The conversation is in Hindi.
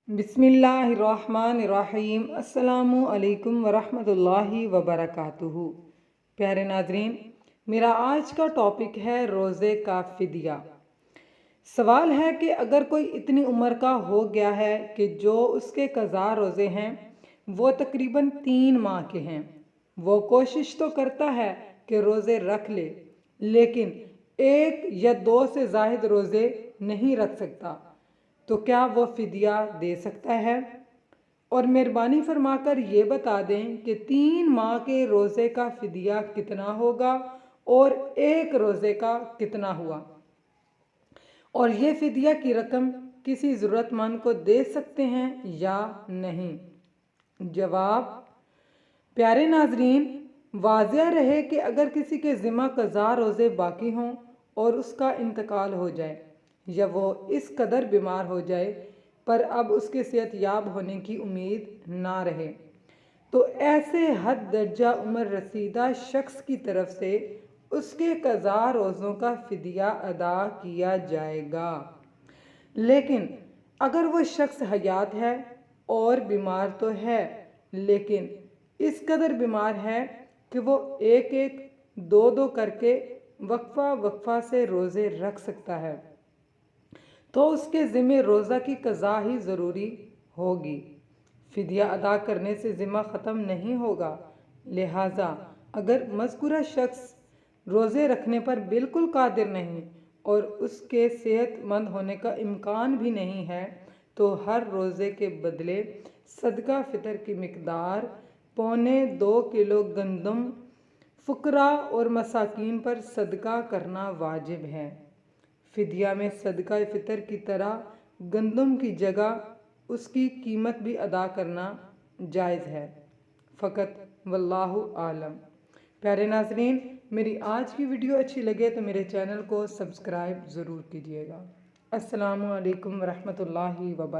बिस्मिल्लाहिर्रहमानिर्रहीम। अस्सलामु अलैकुम वरहमतुल्लाहि वबरकातुहू। प्यारे नाजरीन, मेरा आज का टॉपिक है रोज़े का फ़िदिया। सवाल है कि अगर कोई इतनी उम्र का हो गया है कि जो उसके क़ज़ा रोज़े हैं वो तकरीबन 3 माह के हैं, वो कोशिश तो करता है कि रोज़े रख ले, लेकिन 1 या 2 से ज़ायद रोज़े नहीं रख सकता, तो क्या वो फ़िदिया दे सकता है? और मेहरबानी फरमाकर ये बता दें कि 3 माह के रोज़े का फ़िदिया कितना होगा और 1 रोज़े का कितना हुआ, और ये फ़िदिया की रकम किसी ज़रूरतमंद को दे सकते हैं या नहीं। जवाब, प्यारे नाजरीन, वाज़िया रहे कि अगर किसी के ज़िम्मा क़ज़ा रोज़े बाकी हों और उसका इंतकाल हो जाए या वो इस कदर बीमार हो जाए पर अब उसके सेहत याब होने की उम्मीद ना रहे, तो ऐसे हद दर्जा उम्र रसीदा शख्स की तरफ से उसके क़ज़ा रोज़ों का फ़िदिया अदा किया जाएगा। लेकिन अगर वो शख्स हयात है और बीमार तो है, लेकिन इस कदर बीमार है कि वो 1-1, 2-2 करके वक्फा से रोज़े रख सकता है, तो उसके ज़िम्मे रोज़ा की क़ज़ा ही ज़रूरी होगी। फ़िदिया अदा करने से ज़िम्मा ख़त्म नहीं होगा। लिहाजा अगर मज़कूरा शख्स रोज़े रखने पर बिल्कुल कादिर नहीं और उसके सेहतमंद होने का इम्कान भी नहीं है, तो हर रोज़े के बदले सदका फ़ितर की मिक़दार 2.25 किलो गंदम फ़ुक़रा और मसाकीन पर सदका करना वाजिब है। फ़िदिया में सदका फ़ितर की तरह गंदम की जगह उसकी कीमत भी अदा करना जायज़ है। फ़कत वल्लाहु आलम। प्यारे नाज़रीन, मेरी आज की वीडियो अच्छी लगे तो मेरे चैनल को सब्सक्राइब ज़रूर कीजिएगा। अस्सलामु अलैकुम वरहमतुल्लाहि वबरकातुहू।